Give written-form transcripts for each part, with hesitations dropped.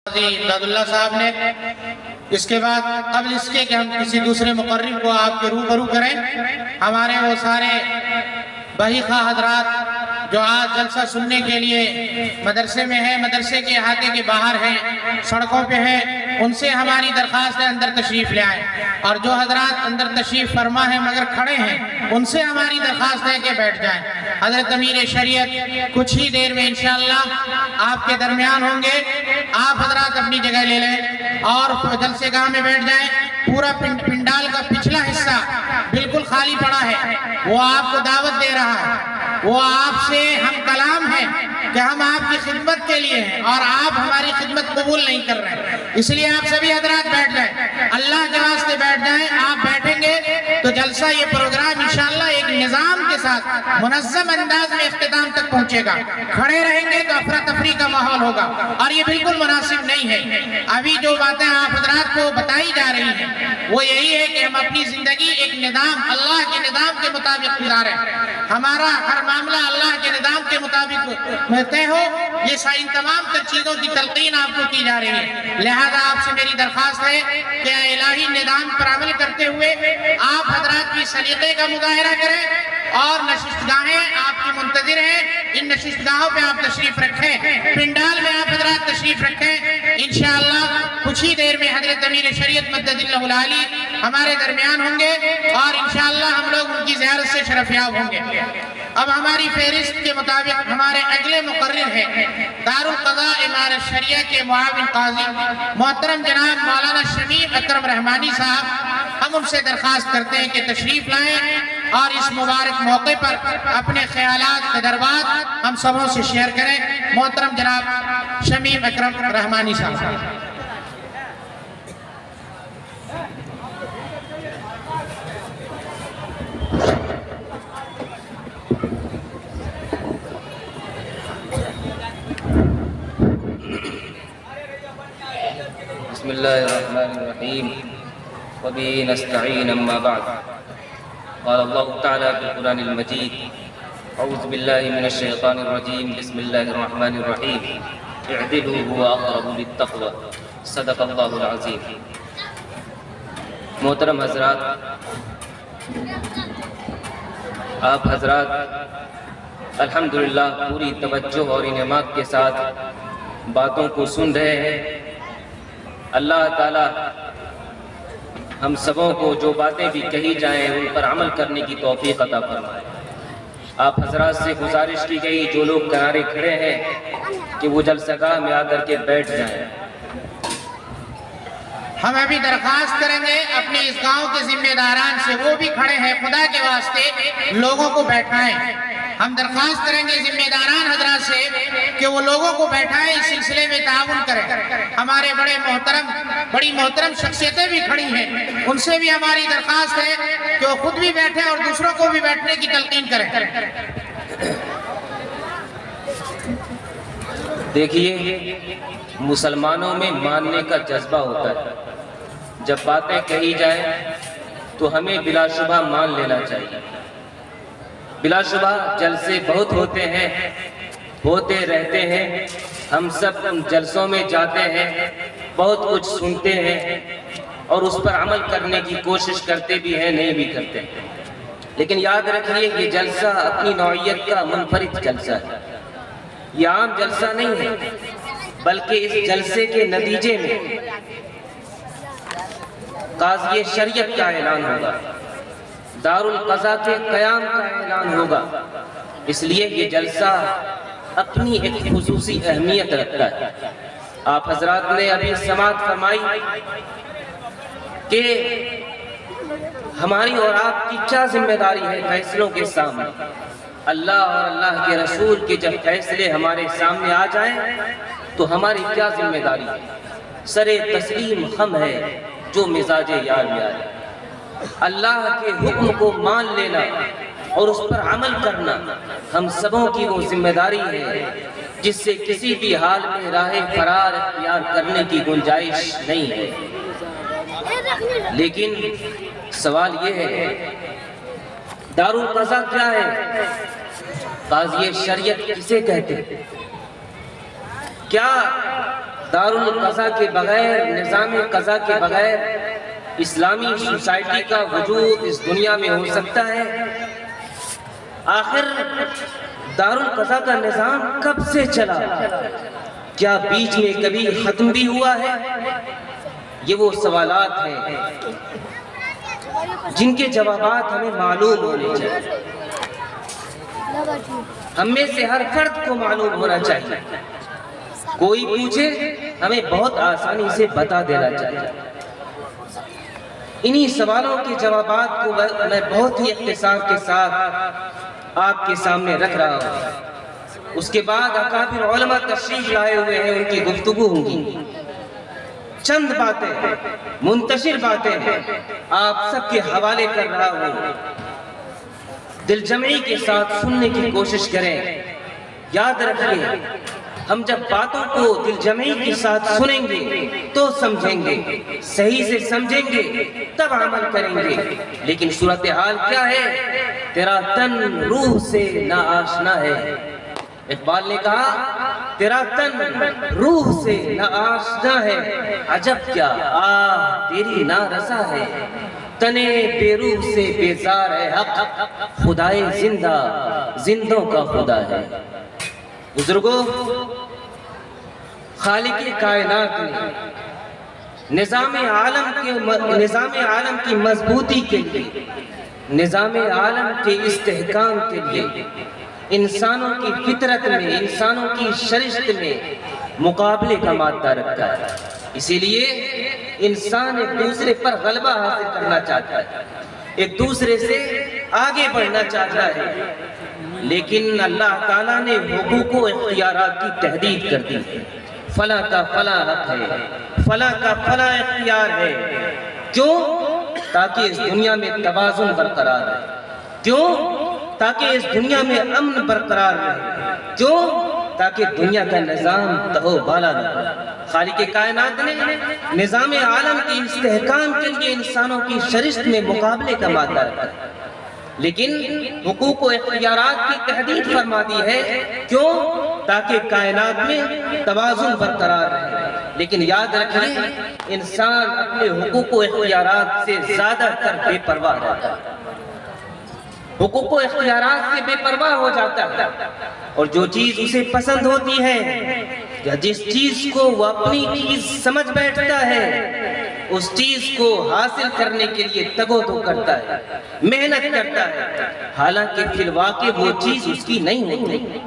عبداللہ صاحب نے اس کے بعد قبل اس کے کہ ہم کسی دوسرے مقرر کو آپ کے روبرو کریں، ہمارے وہ سارے بہی خواہ حضرات جو آج جلسہ سننے کے لیے مدرسے میں ہیں، مدرسے کے احاطے کے باہر ہیں، سڑکوں پہ ہیں، ان سے ہماری درخواست ہے اندر تشریف لے آئیں، اور جو حضرات اندر تشریف فرما ہیں مگر کھڑے ہیں ان سے ہماری درخواست ہے کہ بیٹھ جائیں۔ حضرت امیر شریعت کچھ ہی دیر میں انشاءاللہ آپ کے درمیان ہوں گے، آپ حضرات اپنی جگہ لے لیں اور جلسے گاہ میں بیٹھ جائیں۔ پورا پنڈال کا پچھلا حصہ بالکل خالی پڑا ہے، وہ آپ کو دعوت دے رہا ہے، وہ آپ سے ہم کلام ہے کہ ہم آپ کی خدمت کے لیے ہیں اور آپ ہماری خدمت قبول نہیں کر رہے ہیں، اس لیے آپ سبھی حضرات بیٹھ جائیں، اللہ کے واسطے بیٹھ جائیں۔ آپ بیٹھیں گے تو جلسہ یہ پروگرام انشاءاللہ ایک نظام کے ساتھ منظم انداز میں اختتام تک پہنچے گا۔ کھڑے رہیں گے تو افراتفری کا ماحول ہوگا اور یہ بالکل مناسب نہیں ہے۔ ابھی جو باتیں آپ حضرات کو بتائی جا رہی ہیں وہ یہی ہے کہ ہم اپنی زندگی ایک نظام، اللہ کے نظام کے مطابق گزاریں، ہمارا ہر معاملہ اللہ کے نظام کے مطابق طے ہو، یہ ان تمام تر چیزوں کی تلقین آپ کو کی جا رہی ہے۔ لہذا آپ سے میری درخواست ہے کہ الہی نظام پر عمل کرتے ہوئے آپ حضرات کی سلیقے کا مظاہرہ کریں اور نشست گاہیں آپ کی منتظر ہیں، ان نشست گاہوں پہ آپ تشریف رکھیں، پنڈال میں آپ حضرات تشریف رکھیں۔ انشاءاللہ کچھ ہی دیر میں حضرت امیر شریعت مدد اللہ العالی ہمارے درمیان ہوں گے اور انشاءاللہ ہم لوگ ان کی زیارت سے شرفیاب ہوں گے۔ اب ہماری فہرست کے مطابق ہمارے اگلے مقرر ہیں دارالقضاء امارت شریعہ کے معاون قاضی محترم جناب مولانا شمیم اکرم رحمانی صاحب، ہم ان سے درخواست کرتے ہیں کہ تشریف لائیں اور اس مبارک موقع پر اپنے خیالات تجربات ہم سبوں سے شیئر کریں۔ محترم جناب شمیم اکرم رحمانی صاحب۔ بسم اللہ الرحمن الرحیم وبه نستعین اما بعد قال اللہ تعالی فی القرآن المجید اعوذ باللہ من الشیطان الرجیم بسم اللہ الرحمن الرحیم اعدلوا هو اقرب للتقوی صدق اللہ العظیم۔ محترم حضرات، آپ حضرات الحمدللہ پوری توجہ اور انعامات کے ساتھ باتوں کو سن رہے ہیں۔ اللہ تعالی ہم سبوں کو جو باتیں بھی کہی جائیں ان پر عمل کرنے کی توفیق عطا فرمائے۔ آپ حضرات سے گزارش کی گئی جو لوگ کنارے کھڑے ہیں کہ وہ جلسہ گاہ میں آ کر کے بیٹھ جائیں۔ ہم ابھی درخواست کریں گے اپنے اس گاؤں کے ذمہ داران سے، وہ بھی کھڑے ہیں، خدا کے واسطے لوگوں کو بیٹھائیں۔ ہم درخواست کریں گے ذمہ داران حضرات سے کہ وہ لوگوں کو بیٹھائیں، اس سلسلے میں تعاون کریں۔ ہمارے بڑی محترم شخصیتیں بھی کھڑی ہیں، ان سے بھی ہماری درخواست ہے کہ وہ خود بھی بیٹھیں اور دوسروں کو بھی بیٹھنے کی تلقین کریں۔ دیکھیے، مسلمانوں میں ماننے کا جذبہ ہوتا ہے، جب باتیں کہی جائیں تو ہمیں بلا شبہ مان لینا چاہیے۔ بلا شبہ جلسے بہت ہوتے ہیں، ہوتے رہتے ہیں، ہم سب ان جلسوں میں جاتے ہیں، بہت کچھ سنتے ہیں اور اس پر عمل کرنے کی کوشش کرتے بھی ہیں، نہیں بھی کرتے، لیکن یاد رکھیے یہ جلسہ اپنی نوعیت کا منفرد جلسہ ہے، یہ عام جلسہ نہیں ہے، بلکہ اس جلسے کے نتیجے میں قاضی شریعت کا اعلان ہوگا، دارالقضاء کے قیام کا اعلان ہوگا، اس لیے یہ جلسہ اپنی ایک خصوصی اہمیت رکھتا ہے۔ آپ حضرات نے ابھی سماعت فرمائی کہ ہماری اور آپ کی کیا ذمہ داری ہے فیصلوں کے سامنے۔ اللہ اور اللہ کے رسول کے جب فیصلے ہمارے سامنے آ جائیں تو ہماری کیا ذمہ داری ہے؟ سر تسلیم خم ہے جو مزاج یار میں آئے۔ اللہ کے حکم کو مان لینا اور اس پر عمل کرنا ہم سبوں کی وہ ذمہ داری ہے جس سے کسی بھی حال میں راہ فرار اختیار کرنے کی گنجائش نہیں ہے۔ لیکن سوال یہ ہے، دارالقضاء کیا ہے؟ قاضی شریعت کسے کہتے ہیں؟ کیا دارالقضا کے بغیر، نظام قضا کے بغیر اسلامی سوسائٹی کا وجود اس دنیا میں ہو سکتا ہے؟ آخر دارالقضا کا نظام کب سے چلا؟ کیا بیچ میں کبھی ختم بھی ہوا ہے؟ یہ وہ سوالات ہیں جن کے جوابات ہمیں معلوم ہونے چاہیے، ہم میں سے ہر فرد کو معلوم ہونا چاہیے۔ کوئی پوچھے ہمیں بہت آسانی سے بتا دینا چاہیے۔ انہی سوالوں کے جوابات کو میں بہت ہی اختصار کے ساتھ آپ کے سامنے رکھ رہا ہوں۔ اس کے بعد اکابر علماء تشریف لائے ہوئے ہیں، ان کی گفتگو ہوں گی۔ چند باتیں، منتشر باتیں آپ سب کے حوالے کر رہا ہوں، دل جمعی کے ساتھ سننے کی کوشش کریں۔ یاد رکھیے، ہم جب باتوں کو دل جمعی کے ساتھ سنیں گے تو سمجھیں گے، صحیح سے سمجھیں گے تب عمل کریں گے۔ لیکن صورتحال کیا ہے؟ تیرا تن روح سے نا آشنا ہے۔ اقبال نے کہا تیرا تن روح سے نا آشنا ہے، عجب کیا آہ تیری نا رسا ہے۔ تنے بے روح سے بیزار ہے حق، خدائے زندہ زندوں کا خدا ہے۔ بزرگوں، خالق کائنات نے نظام عالم کی مضبوطی کے لیے، نظام عالم کے استحکام کے لیے انسانوں کی فطرت میں، انسانوں کی شرشت میں مقابلے کا مادہ رکھا ہے۔ اسی لیے انسان ایک دوسرے پر غلبہ حاصل کرنا چاہتا ہے، ایک دوسرے سے آگے بڑھنا چاہتا ہے، لیکن اللہ تعالیٰ نے حقوق و اختیارات کی تحدید کر دی۔ فلاں کا فلاں حق ہے، فلاں کا فلاں اختیار ہے۔ کیوں؟ تاکہ اس دنیا میں توازن برقرار رہے۔ کیوں؟ تاکہ اس دنیا میں امن برقرار رہے۔ کیوں؟ تاکہ دنیا کا نظام تہو بالا رہے۔ خالق کائنات نے نظام عالم کے استحکام کے لیے انسانوں کی شرشت میں مقابلے کا مادہ رکھا، لیکن حقوق و اختیارات کی تحدید فرما دی ہے۔ کیوں؟ تاکہ کائنات میں توازن برقرار رہے۔ لیکن یاد رکھیں، انسان اپنے حقوق و اختیارات سے زیادہ تر بے پرواہ رہتا ہے، حقوق و اختیارات سے بے پرواہ ہو جاتا ہے، اور جو چیز اسے پسند ہوتی ہے یا جس چیز کو وہ اپنی چیز سمجھ بیٹھتا ہے، اس چیز کو حاصل کرنے کے لیے تگ و دو کرتا ہے، محنت کرتا ہے، حالانکہ فی الواقع وہ چیز اس کی نہیں ہوتی۔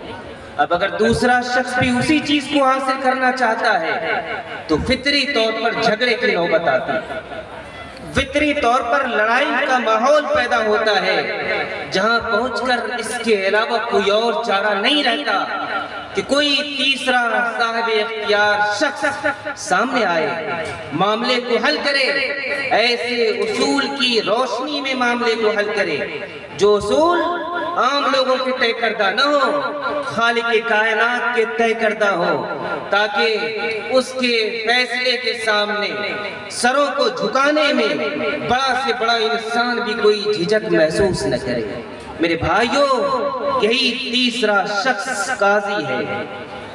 اب اگر دوسرا شخص بھی اسی چیز کو حاصل کرنا چاہتا ہے تو فطری طور پر جھگڑے کی نوبت آتی ہے، فطری طور پر لڑائی کا ماحول پیدا ہوتا ہے، جہاں پہنچ کر اس کے علاوہ کوئی اور چارہ نہیں رہتا کہ کوئی تیسرا صاحب اختیار شخص سامنے آئے، معاملے کو حل کرے، ایسے اصول کی روشنی میں معاملے کو حل کرے جو اصول عام لوگوں کے طے کردہ نہ ہو، خالق کائنات کے طے کردہ ہو، تاکہ اس کے فیصلے کے سامنے سروں کو جھکانے میں بڑا سے بڑا انسان بھی کوئی جھجک محسوس نہ کرے۔ میرے بھائیوں، یہی تیسرا شخص قاضی ہے،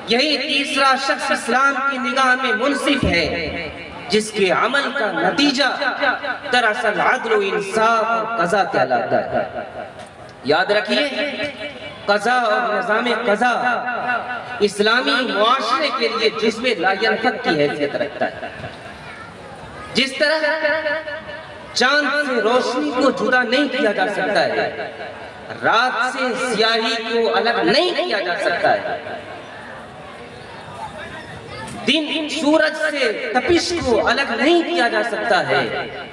یہی تیسرا شخص اسلام کی نگاہ میں منصف ہے، جس کے عمل کا نتیجہ دراصل عدل و انصاف اور قضا کہلاتا ہے۔ یاد رکھیے، قضا اور نظام قضا اسلامی معاشرے کے لیے جزو لا ینفک کی حیثیت رکھتا ہے۔ جس طرح چاند سے روشنی کو جدا نہیں کیا جا سکتا ہے، رات سے سیاہی کو الگ نہیں کیا جا سکتا ہے، دن سورج سے تپش کو الگ نہیں کیا جا سکتا ہے،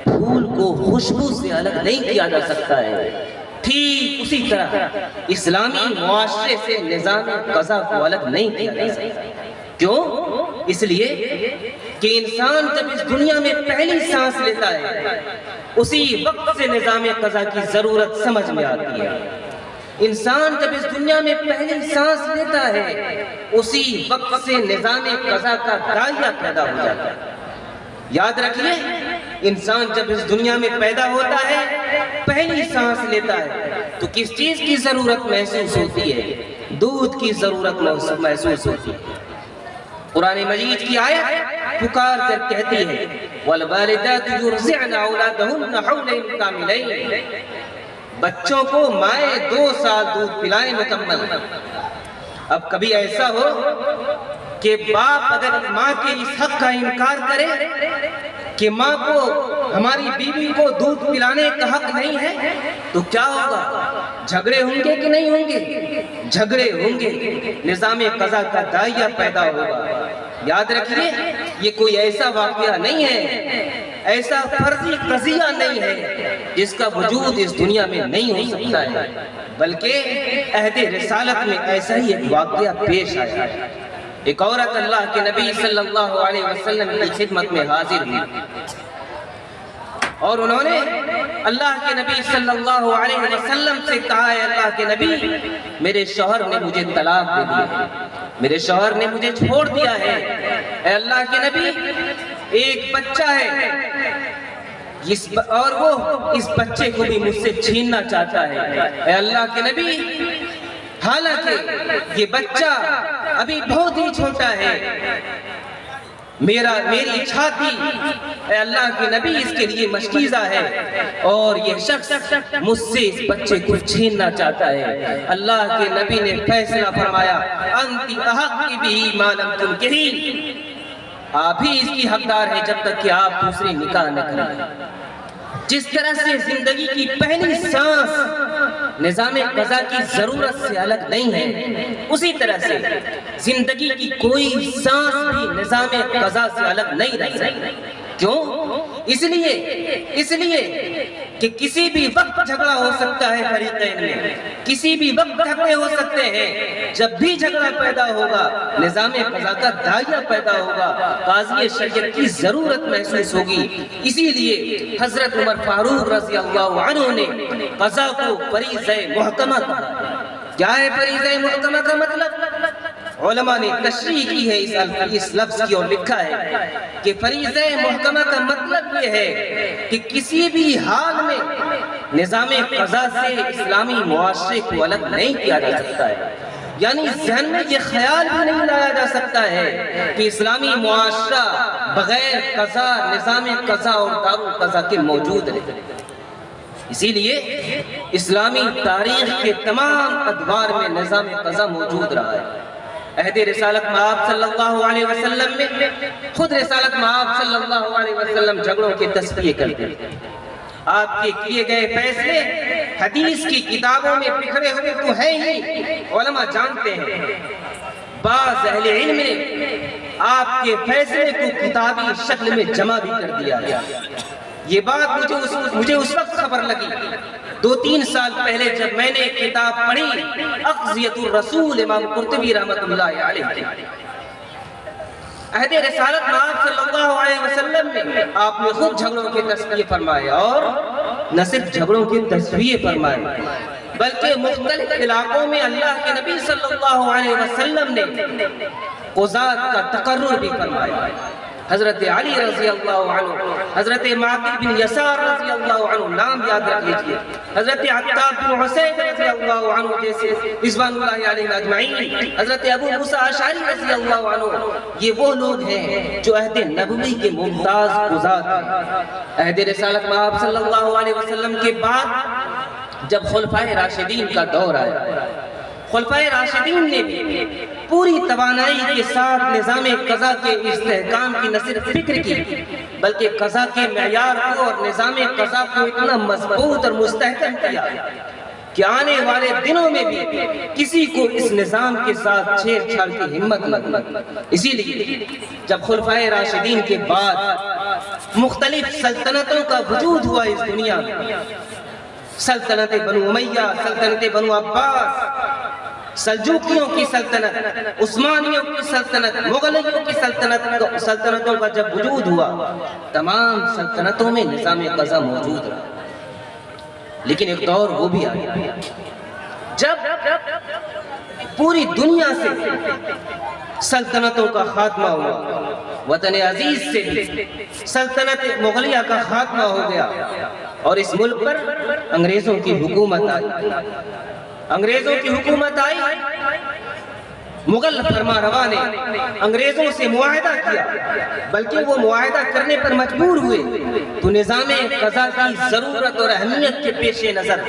پھول کو خوشبو سے الگ نہیں کیا جا سکتا ہے، ٹھیک اسی طرح اسلامی معاشرے سے نظام قضا کو الگ نہیں کیا جا سکتا۔ کیوں؟ اس لیے کہ انسان جب اس دنیا میں پہلی سانس لیتا ہے، اسی وقت سے نظام قضا کی ضرورت سمجھ میں آتی ہے۔ انسان جب اس دنیا میں پہلی سانس لیتا ہے، اسی وقت سے نظام قضا کا داعیہ پیدا ہو جاتا ہے۔ یاد رکھیے، انسان جب اس دنیا میں پیدا ہوتا ہے، پہلی سانس لیتا ہے تو کس چیز کی ضرورت محسوس ہوتی ہے؟ دودھ کی ضرورت محسوس ہوتی ہے۔ قرآن مجید کی آیت پکار کر کہتی ہے والوالدات یرضعن اولادہن حولین کاملین، بچوں کو مائیں 2 سال دودھ پلائیں مکمل۔ اب کبھی ایسا ہو کہ باپ اگر ماں کے اس حق کا انکار کرے کہ ماں کو، ہماری بیوی کو دودھ پلانے کا حق نہیں ہے، تو کیا ہوگا؟ جھگڑے ہوں گے کہ نہیں ہوں گے؟ جھگڑے ہوں گے، نظام قضا کا داعیہ پیدا ہوگا۔ یاد رکھیے یہ کوئی ایسا واقعہ نہیں ہے، ایسا فرضی قضیہ نہیں ہے جس کا وجود اس دنیا میں نہیں ہو سکتا ہے، بلکہ عہد رسالت میں ایسا ہی ایک واقعہ پیش آیا ہے۔ ایک عورت اللہ کے نبی صلی اللہ علیہ وسلم کی خدمت میں حاضر ہوئی اور انہوں نے اللہ کے نبی صلی اللہ علیہ وسلم سے کہا ہے اللہ کے نبی میرے شوہر نے مجھے طلاق دے دی ہے، میرے شوہر نے مجھے چھوڑ دیا ہے، اے اللہ کے نبی ایک بچہ ہے اور وہ اس بچے کو بھی مجھ سے چھیننا چاہتا ہے، اے اللہ کے نبی حالانکہ یہ بچہ ابھی بہت ہی چھوٹا ہے، میری چھاتی اے اللہ کے نبی اس کے لیے مشکیزہ ہے اور یہ شخص مجھ سے اس بچے کو چھیننا چاہتا ہے۔ اللہ کے نبی نے فیصلہ فرمایا انتی احق بھی ما لم تنکحی، آپ ہی اس کی حقدار ہے جب تک کہ آپ دوسری نکاح نہ کریں۔ جس طرح سے زندگی کی پہلی سانس نظام قضا کی ضرورت سے الگ نہیں ہے، اسی طرح سے زندگی کی کوئی سانس بھی نظام قضا سے الگ نہیں رہ سکتی۔ کیوں؟ اس لیے کہ کسی بھی وقت جھگڑا ہو سکتا ہے فریقین میں، کسی بھی وقت جھگڑے ہو سکتے ہیں۔ جب بھی جھگڑا پیدا ہوگا نظام قضا کا داعیہ پیدا ہوگا، قاضی شریعت کی ضرورت محسوس ہوگی۔ اسی لیے حضرت عمر فاروق رضی اللہ عنہ نے قضا کو فریضہ محکمہ کہا۔ کیا ہے فریضہ محکمہ کا مطلب؟ علماء نے تشریح کی ہے اس لفظ کی اور لکھا ہے کہ فریضہ محکمہ کا مطلب یہ ہے کہ کسی بھی حال میں نظام قضا سے اسلامی معاشرے کو الگ نہیں کیا جا سکتا ہے، یعنی ذہن میں یہ خیال بھی نہیں لایا جا سکتا ہے کہ اسلامی معاشرہ بغیر قضا، نظام قضا اور دارالقضا کے موجود ہے۔ اسی لیے اسلامی تاریخ کے تمام ادوار میں نظام قضا موجود رہا ہے۔ عہد رسالت مآب صلی اللہ علیہ وسلم میں خود رسالت مآب صلی اللہ علیہ وسلم جھگڑوں کے تصفیے کرتے ہیں۔ آپ کے کیے گئے فیصلے حدیث کی کتابوں میں بکھرے ہوئے تو ہیں ہی، علماء جانتے ہیں۔ بعض اہل علم نے آپ کے فیصلے کو کتابی شکل میں جمع بھی کر دیا ہے۔ یہ بات مجھے اس وقت خبر لگی 2-3 سال پہلے جب میں نے کتاب پڑھی اقضیۃ الرسول امام قرطبی رحمۃ اللہ علیہ۔ عہد رسالت مآب صلی اللہ علیہ وسلم میں آپ نے خود جھگڑوں کے تصفیے فرمائے، اور نہ صرف جھگڑوں کے تصفیے فرمائے بلکہ مختلف علاقوں میں اللہ کے نبی صلی اللہ علیہ وسلم نے قضات کا تقرر بھی فرمایا۔ حضرت علی رضی اللہ عنہ، حضرت معقل بن یسار رضی اللہ عنہ، نام یاد رکھ لیجئے، حضرت عتاب بن حسین رضی اللہ عنہ جیسے رضوان اللہ علیہ اجمعین، حضرت ابو موسیٰ اشعری رضی اللہ عنہ، یہ وہ لوگ ہیں جو عہد نبوی کے ممتاز قضات ہیں۔ عہد رسالت مآب صلی اللہ علیہ وسلم کے بعد جب خلفائے راشدین کا دور آیا، خلفائے راشدین نے بھی پوری توانائی کے ساتھ نظام قضا کے استحکام کی نہ صرف فکر کی بلکہ قضا کے معیار کو اور نظام قضا کو اتنا مضبوط اور مستحکم کیا کہ آنے والے دنوں میں بھی کسی کو اس نظام کے ساتھ چھیڑ چھاڑ کی ہمت نہ دی۔ اسی لیے جب خلفائے راشدین کے بعد مختلف سلطنتوں کا وجود ہوا اس دنیا میں، سلطنت بنو امیہ، سلطنت بنو عباس، سلجوقیوں کی سلطنت، عثمانیوں کی سلطنت، مغلیوں کی سلطنتوں کا جب وجود ہوا، تمام سلطنتوں میں نظام قضا موجود رہا۔ لیکن ایک دور وہ بھی آیا جب پوری دنیا سے سلطنتوں کا خاتمہ ہوا، وطن عزیز سے بھی سلطنت مغلیہ کا خاتمہ ہو گیا اور اس ملک پر انگریزوں کی حکومت آئی۔ انگریزوں کی حکومت آئی مغل فرما روا نے انگریزوں سے معاہدہ کیا، بلکہ وہ معاہدہ کرنے پر مجبور ہوئے تو نظام قضا کی ضرورت اور اہمیت کے پیش نظر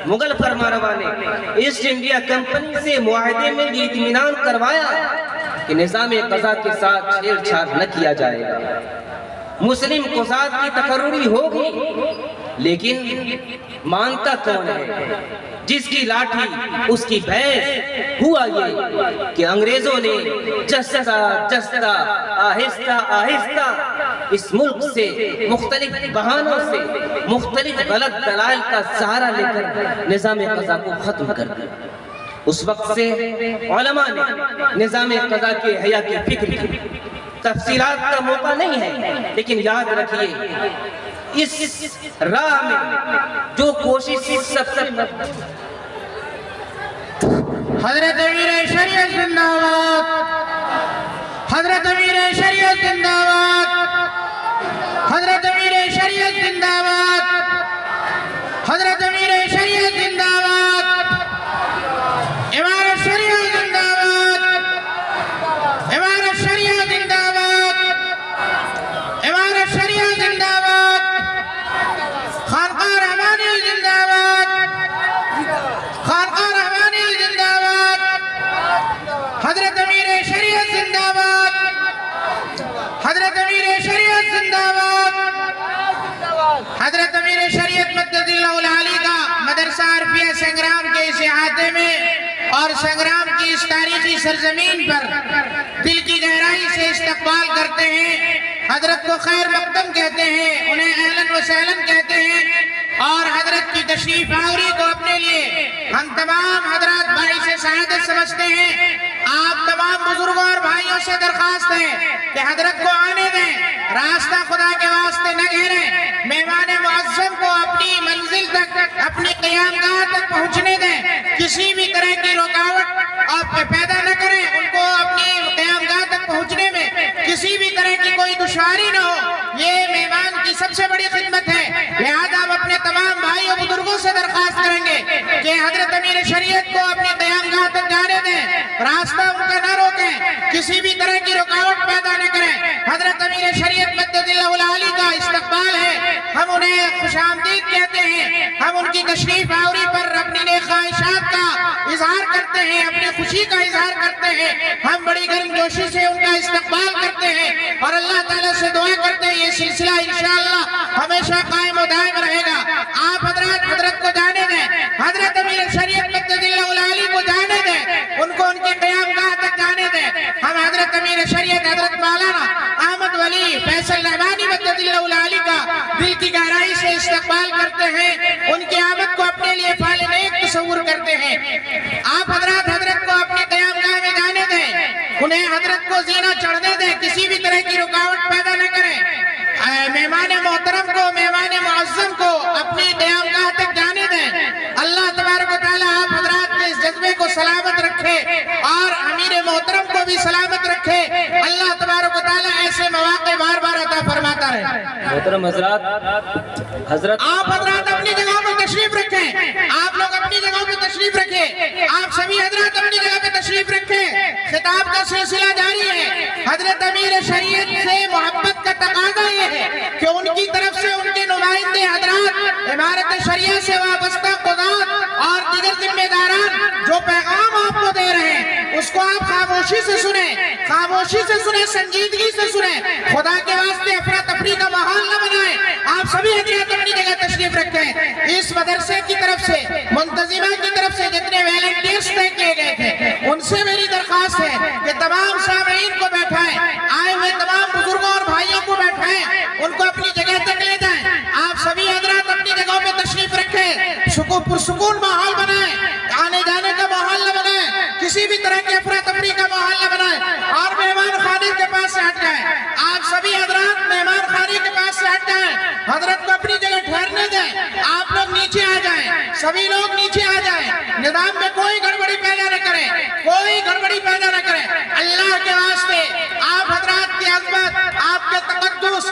مغل فرما روا نے ایسٹ انڈیا کمپنی سے معاہدے میں یہ اطمینان کروایا کہ نظام قضا کے ساتھ چھیڑ چھاڑ نہ کیا جائے گا، مسلم قضات کی تقرری ہوگی، لیکن مانتا کون ہے؟ جس کی لاٹھی اس کی بھینس۔ ہوا یہ کہ انگریزوں نے جستا جستا آہستہ آہستہ اس ملک سے مختلف بہانوں سے مختلف غلط دلائل کا سہارا لے کر نظام قضا کو ختم کر دیا۔ اس وقت سے علماء نے نظام قضا کے احیاء کی فکر کی۔ تفصیلات کا موقع نہیں ہے، لیکن یاد رکھیے اس راہ میں جو کوشش سب سے حضرت امیر شریعت زندہ باد، حضرت امیر شریعت زندہ باد، حضرت امیر شریعت زندہ باد، حضرت امیر شریعت زندہ باد، امارت شریعت زندہ باد، امارت شریعت زندہ باد، امارت شریعت زندہ باد، خانقاہ رحمانی زندہ باد، خانقاہ رحمانی زندہ باد، حضرت امیر شریعت زندہ باد، حضرت امیر شریعت زندہ باد، حضرت امیر شریعت مدد اللہ العالی کا مدرسہ عرفیہ سنگرام کے اس احاطے میں اور سنگرام کی اس تاریخی سرزمین پر دل کی گہرائی سے استقبال کرتے ہیں۔ حضرت کو خیر مقدم کہتے ہیں، انہیں اہلاً و سہلاً کہتے ہیں، اور حضرت کی تشریف آوری کو اپنے لیے ہم تمام حضرات باعث سعادت سمجھتے ہیں۔ آپ تمام بزرگوں اور بھائیوں سے درخواست ہے کہ حضرت کو آنے دیں، راستہ خدا کے واسطے نہ گھیریں، مہمان معظم کو اپنی منزل تک، اپنی قیامگاہ تک پہنچنے دیں، کسی بھی طرح کی رکاوٹ آپ پیدا نہ کریں، ان کو اپنی قیامگاہ تک پہنچنے میں کسی بھی طرح کی کوئی دشواری نہ ہو، یہ مہمان کی سب سے بڑی خدمت ہے۔ لہذا ہم اپنے تمام بھائیوں بزرگوں سے درخواست کریں گے کہ حضرت امیر شریعت کو اپنی قیامگاہ تک جانے دیں، راستہ ان کا نہ روکیں، کسی بھی طرح کی رکاوٹ پیدا نہ کریں۔ حضرت امیر شریعت مدد اللہ العالی کا استقبال ہے، ہم انہیں خوش آمدید کہتے ہیں، ہم ان کی تشریف آوری پر اپنی نیک خواہشات کا اظہار کرتے ہیں، اپنی خوشی کا اظہار کرتے ہیں، ہم بڑی گرم جوشی سے ان کا استقبال کرتے ہیں اور اللہ تعالیٰ سے دعا کرتے ہیں یہ سلسلہ انشاءاللہ ہمیشہ قائم و دائم رہے گا۔ آپ حضرت کو جانے دیں، حضرت امیر شریعت مدد اللہ العالی کو جانے دیں، ان کو ان کی قیامگاہ تک جانے دیں۔ ہم حضرت امیر شریعت حضرت مولانا احمد ولی فیصل رحمانی مدد اللہ العالی کا دل کی گہرائی سے استقبال کرتے ہیں، ان کی آمد کو اپنے لیے فعال نیک تصور کرتے ہیں۔ آپ حضرت کو اپنی قیامگاہ میں جانے دیں، انہیں حضرت کو زینہ چڑھنے دیں، کسی بھی طرح کی رکاوٹ پیدا نہ کریں۔ مہمان محترم کو، مہمان معظم کو اپنی قیامگاہ تک جانے دیں۔ اللہ تبارک و تعالیٰ آپ حضرات کے اس جذبے کو سلامت رکھے اور امیر محترم کو بھی سلامت رکھے۔ اللہ تبارک و تعالیٰ ایسے مواقع بار بار عطا فرماتا رہے۔ محترم حضرات آپ حضرات اپنی جگہوں پر تشریف رکھیں، آپ لوگ اپنی جگہوں پہ تشریف رکھیں، آپ سبھی حضرات اپنی جگہ پہ تشریف رکھیں۔ خطاب کا سلسلہ جاری ہے۔ حضرت امیر شریعت سے محبت کا تقاضا یہ ہے کہ ان کی طرف سے ان کے نمائندے حضرات، عمارت شریعہ سے وابستہ قضات اور دیگر ذمہ داران جو پیغام آپ کو دے رہے ہیں اس کو آپ خاموشی سے سنیں، خاموشی سے سنیں، سنجیدگی سے سنیں، خدا کے واسطے افراتفری کا ماحول نہ بنائیں۔ آپ سبھی حضرات اپنی جگہ تشریف رکھیں۔ اس مدرسے کی طرف سے، منتظمہ کی طرف سے جتنے والنٹیئرز طے کیے گئے تھے ان سے میری درخواست ہے کہ تمام سامعین کو بیٹھائیں، آئے ہوئے تمام بزرگوں اور بھائیوں کو بیٹھائیں، ان کو اپنی جگہ تک لے جائیں۔ آپ سبھی حضرات اپنی جگہوں پہ تشریف رکھیں، پرسکون ماحول بنائیں، آنے جانے کا ماحول نہ بنائیں، کسی بھی طرح کی افراتفری کا ماحول نہ بنائیں اور مہمان خانے کے پاس سے ہٹ جائیں۔ آپ سبھی حضرات مہمان خانے کے پاس سے ہٹ جائیں، حضرت کو اپنی جگہ ٹھہرنے دیں۔ آپ لوگ نیچے آ جائیں، سبھی لوگ نیچے آ جائیں، نظام میں کوئی گڑبڑی پیدا نہ کریں، کوئی گڑبڑی پیدا نہ کریں۔ اللہ کے واسطے آپ حضرات کی عظمت، آپ کے تقدس،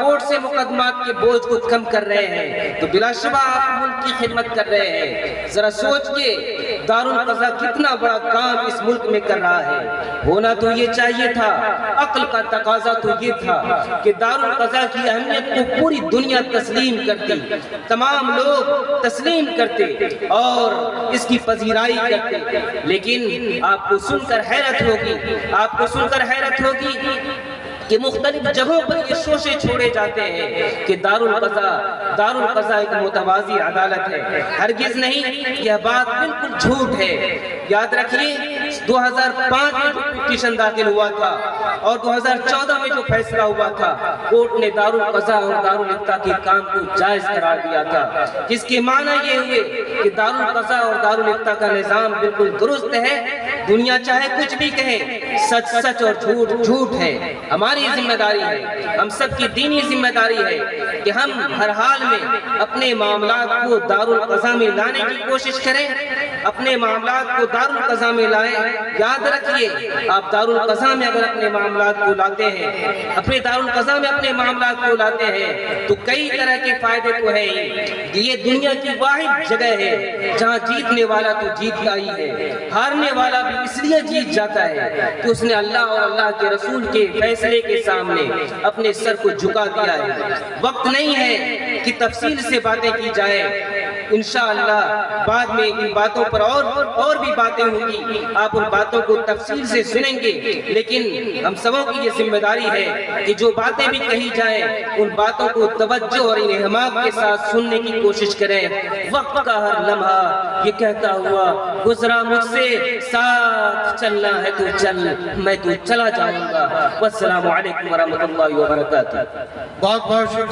کورٹ سے مقدمات کے بوجھ کو کم کر رہے ہیں تو بلا شبہ آپ ملک کی خدمت کر رہے ہیں. ذرا سوچ کے دارالقضا کتنا بڑا کام اس ملک میں کر رہا ہے. ہونا تو یہ چاہیے تھا, عقل کا تقاضا تو یہ تھا کہ دارالقضا کی اہمیت کو پوری دنیا تسلیم کرتی, تمام لوگ تسلیم کرتے اور اس کی پذیرائی کرتے. لیکن آپ کو سن کر حیرت ہوگی کہ مختلف جگہوں پر یہ شوشے چھوڑے جاتے ہیں کہ دارالقضا ایک متوازی عدالت ہے. ہرگز نہیں, یہ بات بالکل جھوٹ ہے. یاد رکھیے 2005 میں جو پٹیشن داخل ہوا تھا اور 2014 میں جو فیصلہ ہوا تھا, کورٹ نے دارالقضا اور دارالفتہ کے کام کو جائز قرار دیا تھا, جس کے معنی یہ ہوئے کہ دارالقضا اور دارالفتہ کا نظام بالکل درست ہے. دنیا چاہے کچھ بھی کہے, سچ سچ اور جھوٹ جھوٹ ہے. ہماری ذمہ داری ہے, ہم سب کی دینی ذمہ داری ہے کہ ہم ہر حال میں اپنے معاملات کو دارالقضا میں لانے کی کوشش کریں, اپنے معاملات کو دارالقضا میں لائیں. یاد رکھیے, آپ دارالقضا میں اگر اپنے معاملات کو لاتے ہیں, تو کئی طرح کے فائدے تو ہیں ہی. یہ دنیا کی واحد جگہ ہے جہاں جیتنے والا تو جیت آئی ہے, ہارنے والا بھی اس لیے جیت جاتا ہے کہ اس نے اللہ اور اللہ کے رسول کے فیصلے کے سامنے اپنے سر کو جھکا دیا ہے. وقت نہیں ہے کہ تفصیل سے باتیں کی جائیں. انشاءاللہ بعد میں ان باتوں پر اور بھی باتیں ہوں گی, آپ ان باتوں کو تفصیل سے سنیں گے. لیکن ہم سبوں کی یہ ذمہ داری ہے کہ جو باتیں بھی کہی جائیں ان باتوں کو توجہ اور انہمام کے ساتھ سننے کی کوشش کریں. وقت کا ہر لمحہ یہ کہتا ہوا گزرا مجھ سے, ساتھ چلنا ہے تو چل, میں تو چلا جاؤں گا. والسلام علیکم ورحمۃ اللہ وبرکاتہ. بہت بہت شکریہ.